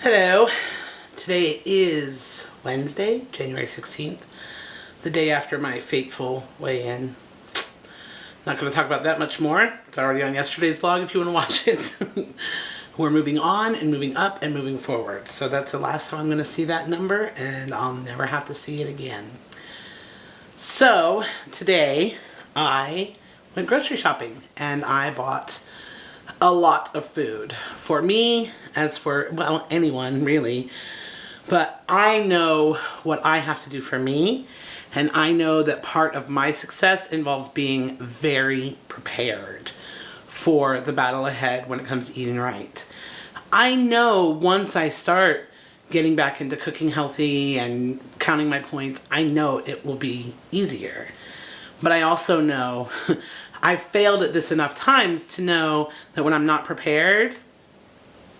Hello. Today is Wednesday, January 16th, the day after my fateful weigh-in. Not going to talk about that much more. It's already on yesterday's vlog if you want to watch it. We're moving on and moving up and moving forward. So that's the last time I'm going to see that number, and I'll never have to see it again. So today I went grocery shopping and I bought a lot of food for me, as for, well, anyone really. But I know what I have to do for me, and I know that part of my success involves being very prepared for the battle ahead when it comes to eating right. I know once I start getting back into cooking healthy and counting my points, I know it will be easier. But I also know I've failed at this enough times to know that when I'm not prepared,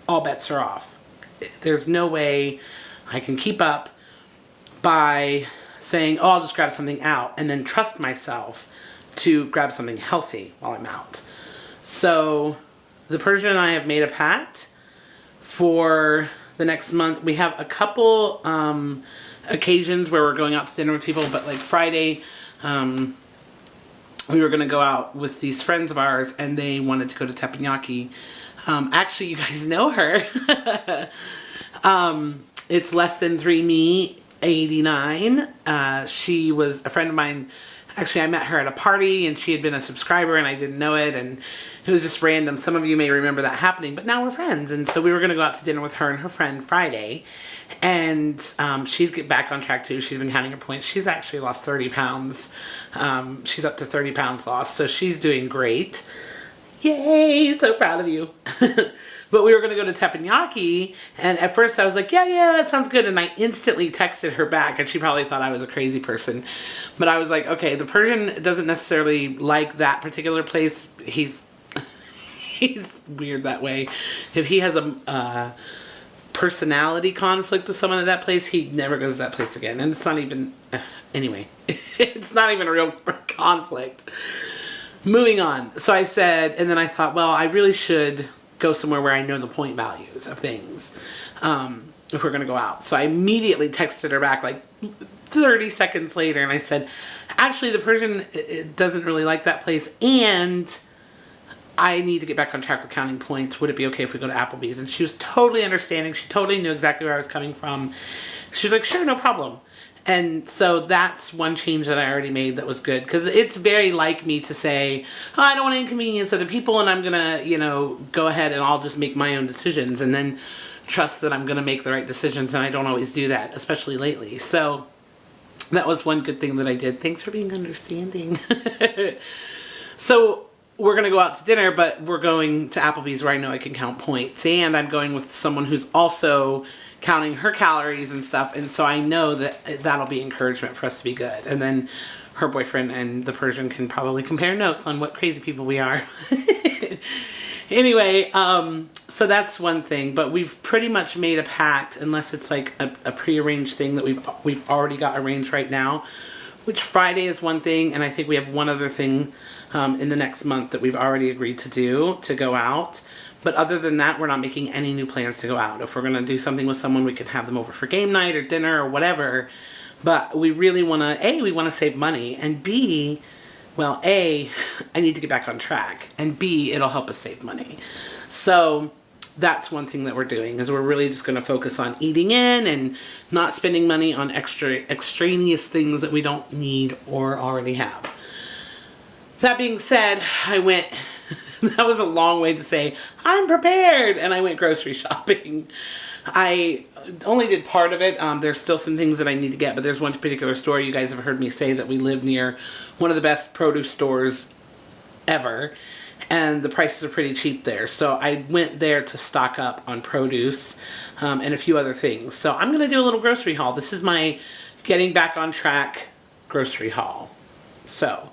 all bets are off. There's no way I can keep up by saying, oh, I'll just grab something out, and then trust myself to grab something healthy while I'm out. So the Persian and I have made a pact for the next month. We have a couple occasions where we're going out to dinner with people, but like Friday, we were going to go out with these friends of ours, and they wanted to go to teppanyaki. Actually, you guys know her. It's Less Than 3 Me 89. She was a friend of mine. Actually, I met her at a party, and she had been a subscriber, and I didn't know it, and it was just random. Some of you may remember that happening, but now we're friends. And so we were going to go out to dinner with her and her friend Friday, and she's get back on track too. She's been counting her points. She's actually lost 30 pounds. She's up to 30 pounds lost, so she's doing great. Yay, so proud of you. But we were going to go to teppanyaki, and at first I was like, yeah, that sounds good, and I instantly texted her back, and she probably thought I was a crazy person. But I was like, okay, the Persian doesn't necessarily like that particular place. He's weird that way. If he has a personality conflict with someone at that place, he never goes to that place again. And it's not even, anyway, it's not even a real conflict. Moving on. So I said, and then I thought, well, I really should go somewhere where I know the point values of things if we're going to go out. So I immediately texted her back like 30 seconds later, and I said, actually, the Persian it doesn't really like that place, and I need to get back on track with counting points. Would it be okay if we go to Applebee's? And she was totally understanding. She totally knew exactly where I was coming from. She was like, sure, no problem. And so that's one change that I already made that was good, because it's very like me to say, oh, I don't want to inconvenience other people, and I'm going to, go ahead and I'll just make my own decisions, and then trust that I'm going to make the right decisions, and I don't always do that, especially lately. So that was one good thing that I did. Thanks for being understanding. So we're going to go out to dinner, but we're going to Applebee's where I know I can count points, and I'm going with someone who's also counting her calories and stuff, and so I know that that'll be encouragement for us to be good. And then her boyfriend and the Persian can probably compare notes on what crazy people we are. Anyway, so that's one thing, but we've pretty much made a pact, unless it's like a prearranged thing that we've already got arranged right now, which Friday is one thing, and I think we have one other thing in the next month that we've already agreed to do, to go out. But other than that, we're not making any new plans to go out. If we're going to do something with someone, we can have them over for game night or dinner or whatever. But we really want to, A, we want to save money, and B, well, A, I need to get back on track, and B, it'll help us save money. So that's one thing that we're doing, is we're really just going to focus on eating in and not spending money on extraneous things that we don't need or already have. That being said, I went... That was a long way to say, I'm prepared, and I went grocery shopping. I only did part of it. There's still some things that I need to get, but there's one particular store. You guys have heard me say that we live near one of the best produce stores ever, and the prices are pretty cheap there. So I went there to stock up on produce and a few other things. So I'm going to do a little grocery haul. This is my getting back on track grocery haul. So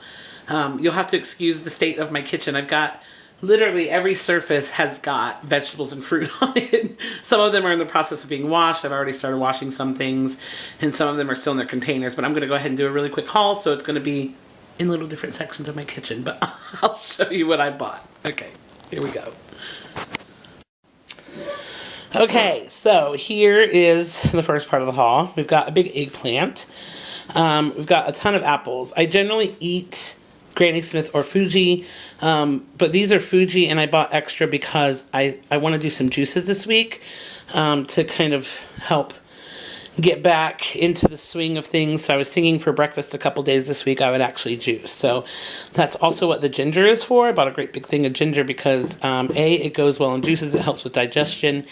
you'll have to excuse the state of my kitchen. I've got literally every surface has got vegetables and fruit on it. Some of them are in the process of being washed. I've already started washing some things, and some of them are still in their containers. But I'm going to go ahead and do a really quick haul, so it's going to be in little different sections of my kitchen. But I'll show you what I bought. Okay, here we go. Okay, so here is the first part of the haul. We've got a big eggplant. We've got a ton of apples. I generally eat Granny Smith or Fuji, but these are Fuji, and I bought extra because I want to do some juices this week to kind of help get back into the swing of things. So I was singing for breakfast a couple days this week. I would actually juice. So that's also what the ginger is for. I bought a great big thing of ginger because A, it goes well in juices. It helps with digestion.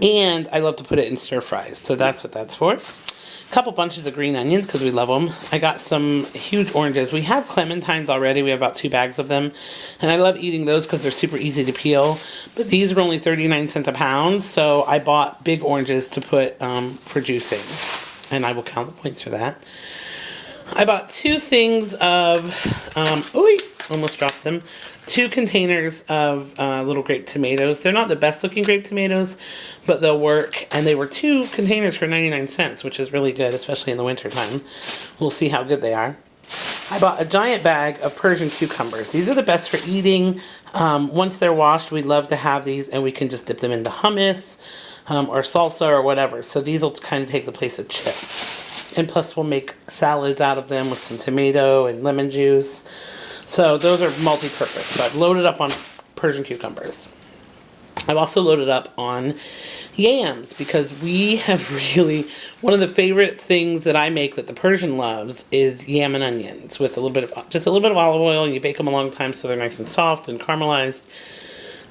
And I love to put it in stir fries. So that's what that's for. A couple bunches of green onions because we love them. I got some huge oranges. We have clementines already. We have about 2 bags of them. And I love eating those because they're super easy to peel. But these are only 39 cents a pound. So I bought big oranges to put for juicing. And I will count the points for that. I bought 2 things of, almost dropped them. 2 containers of little grape tomatoes. They're not the best looking grape tomatoes, but they'll work. And they were 2 containers for 99 cents, which is really good, especially in the winter time. We'll see how good they are. I bought a giant bag of Persian cucumbers. These are the best for eating. Once they're washed, we love to have these, and we can just dip them into hummus or salsa or whatever. So these will kind of take the place of chips. And plus we'll make salads out of them with some tomato and lemon juice. So those are multi-purpose. So I've loaded up on Persian cucumbers. I've also loaded up on yams because we have really, one of the favorite things that I make that the Persian loves is yam and onions with a little bit of, just a little bit of olive oil, and you bake them a long time so they're nice and soft and caramelized.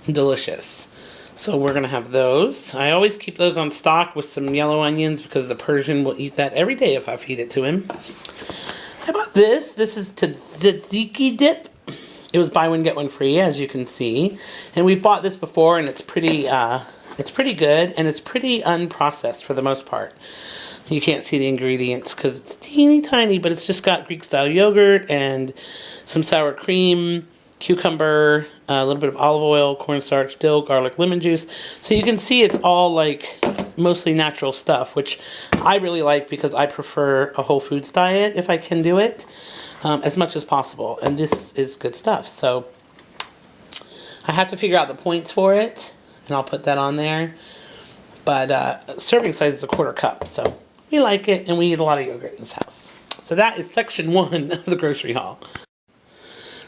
Delicious. So we're going to have those. I always keep those on stock with some yellow onions because the Persian will eat that every day if I feed it to him. I bought this. This is tzatziki dip. It was buy one get one free, as you can see, and we've bought this before, and it's pretty good, and it's pretty unprocessed for the most part. You can't see the ingredients because it's teeny tiny, but it's just got Greek style yogurt and some sour cream, cucumber, a little bit of olive oil, cornstarch, dill, garlic, lemon juice. So you can see it's all like mostly natural stuff, which I really like because I prefer a whole foods diet if I can do it. As much as possible, and this is good stuff. So I have to figure out the points for it, and I'll put that on there. But serving size is a 1/4 cup, so we like it, and we eat a lot of yogurt in this house. So that is section 1 of the grocery haul.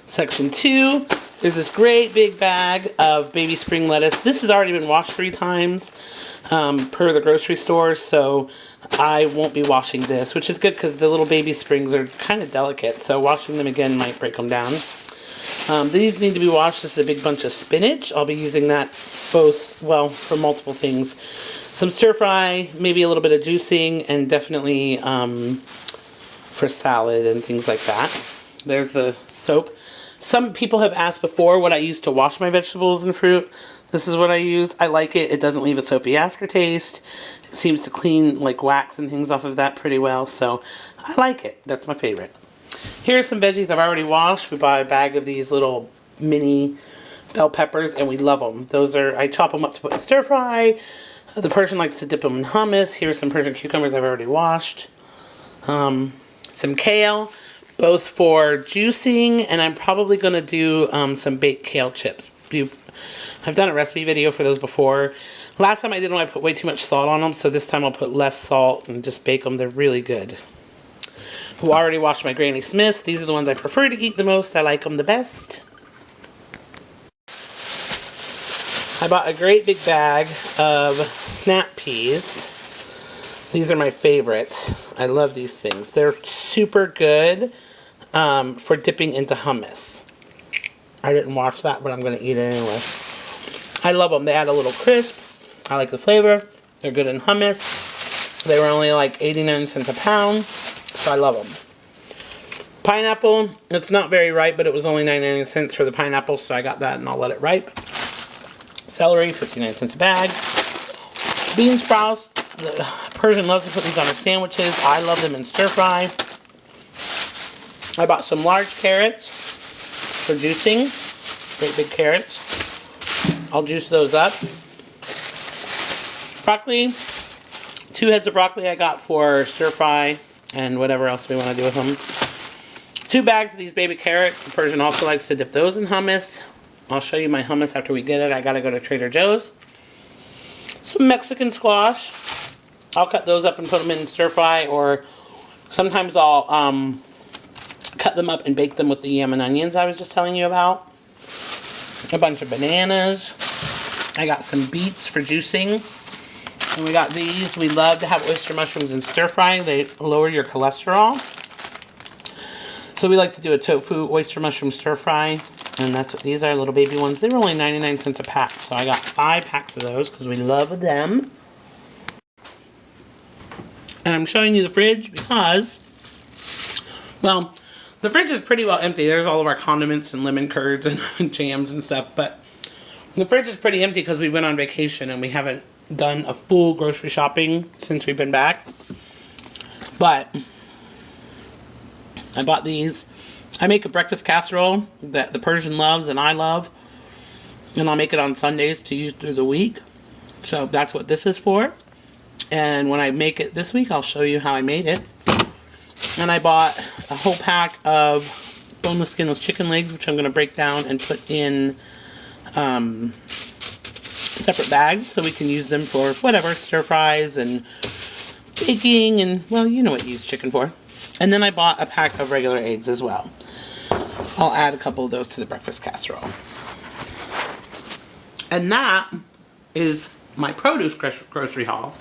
Section 2, there's this great big bag of baby spring lettuce. This has already been washed 3 times per the grocery store, so I won't be washing this, which is good because the little baby springs are kind of delicate, so washing them again might break them down. These need to be washed. This is a big bunch of spinach. I'll be using that both, well, for multiple things. Some stir fry, maybe a little bit of juicing, and definitely for salad and things like that. There's the soap. Some people have asked before what I use to wash my vegetables and fruit. This is what I use. I like it. It doesn't leave a soapy aftertaste. It seems to clean like wax and things off of that pretty well, so I like it. That's my favorite. Here are some veggies I've already washed. We buy a bag of these little mini bell peppers, and we love them. Those are, I chop them up to put in stir fry. The Persian likes to dip them in hummus. Here's some Persian cucumbers I've already washed. Some kale, both for juicing, and I'm probably going to do some baked kale chips. I've done a recipe video for those before. Last time I did them, I put way too much salt on them, so this time I'll put less salt and just bake them. They're really good. Who already washed my Granny Smiths. These are the ones I prefer to eat the most. I like them the best. I bought a great big bag of snap peas. These are my favorite. I love these things. They're super good for dipping into hummus. I didn't wash that, but I'm going to eat it anyway. I love them. They add a little crisp. I like the flavor. They're good in hummus. They were only like 89 cents a pound, so I love them. Pineapple, it's not very ripe, but it was only 99 cents for the pineapple, so I got that and I'll let it ripe. Celery, 59 cents a bag. Bean sprouts, the Persian loves to put these on his sandwiches. I love them in stir fry. I bought some large carrots for juicing. Great big carrots. I'll juice those up. Broccoli. 2 heads of broccoli I got for stir fry and whatever else we want to do with them. 2 bags of these baby carrots. The Persian also likes to dip those in hummus. I'll show you my hummus after we get it. I gotta go to Trader Joe's. some Mexican squash. I'll cut those up and put them in stir fry, or sometimes I'll cut them up and bake them with the yam and onions I was just telling you about. A bunch of bananas. I got some beets for juicing. And we got these. We love to have oyster mushrooms in stir frying. They lower your cholesterol. So we like to do a tofu oyster mushroom stir fry. And that's what these are, little baby ones. They were only 99 cents a pack. So I got 5 packs of those because we love them. And I'm showing you the fridge because, well, the fridge is pretty well empty. There's all of our condiments and lemon curds and jams and stuff. But the fridge is pretty empty because we went on vacation and we haven't done a full grocery shopping since we've been back. But I bought these. I make a breakfast casserole that the Persian loves and I love. And I'll make it on Sundays to use through the week. So that's what this is for. And when I make it this week, I'll show you how I made it. And I bought a whole pack of boneless, skinless chicken legs, which I'm going to break down and put in separate bags so we can use them for whatever, stir fries and baking and, well, you know what you use chicken for. And then I bought a pack of regular eggs as well. I'll add a couple of those to the breakfast casserole. And that is my produce grocery haul.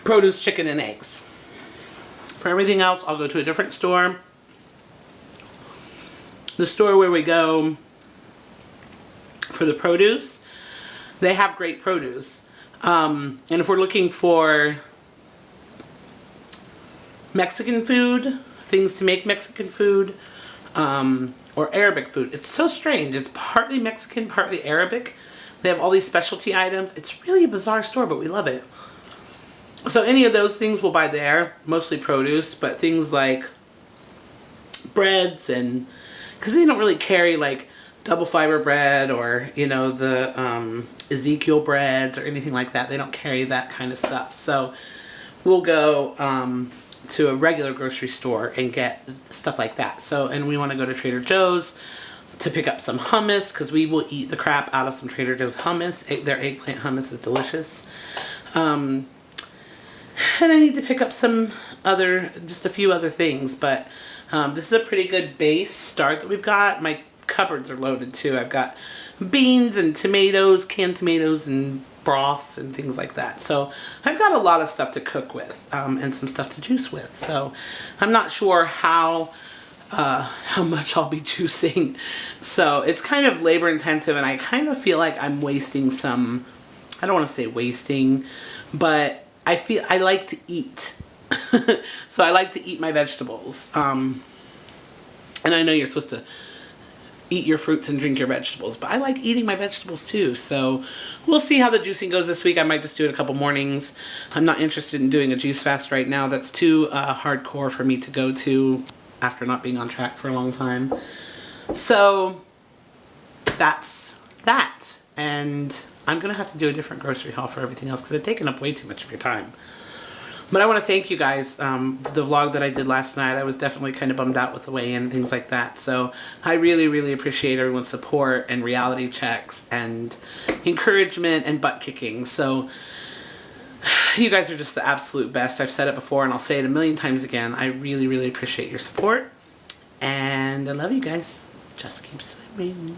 Produce, chicken, and eggs. For everything else, I'll go to a different store. The store where we go for the produce, they have great produce. And if we're looking for Mexican food, things to make Mexican food, or Arabic food, it's so strange. It's partly Mexican, partly Arabic. They have all these specialty items. It's really a bizarre store, but we love it. So any of those things we'll buy there, mostly produce, but things like breads and, because they don't really carry like double fiber bread or, you know, the Ezekiel breads or anything like that. They don't carry that kind of stuff. So we'll go to a regular grocery store and get stuff like that. So, and we want to go to Trader Joe's to pick up some hummus because we will eat the crap out of some Trader Joe's hummus. Their eggplant hummus is delicious. And I need to pick up some other, just a few other things, but this is a pretty good base start that we've got. My cupboards are loaded too. I've got beans and tomatoes, canned tomatoes and broths and things like that. So I've got a lot of stuff to cook with and some stuff to juice with. So I'm not sure how much I'll be juicing. So it's kind of labor intensive and I kind of feel like I'm wasting some, I don't want to say wasting, but I like to eat. So I like to eat my vegetables. And I know you're supposed to eat your fruits and drink your vegetables, but I like eating my vegetables too. So we'll see how the juicing goes this week. I might just do it a couple mornings. I'm not interested in doing a juice fast right now. That's too hardcore for me to go to after not being on track for a long time. So that's that. And I'm going to have to do a different grocery haul for everything else because it's taken up way too much of your time. But I want to thank you guys. The vlog that I did last night, I was definitely kind of bummed out with the weigh-in and things like that. So I really, really appreciate everyone's support and reality checks and encouragement and butt kicking. So you guys are just the absolute best. I've said it before and I'll say it a million times again. I really, really appreciate your support. And I love you guys. Just keep swimming.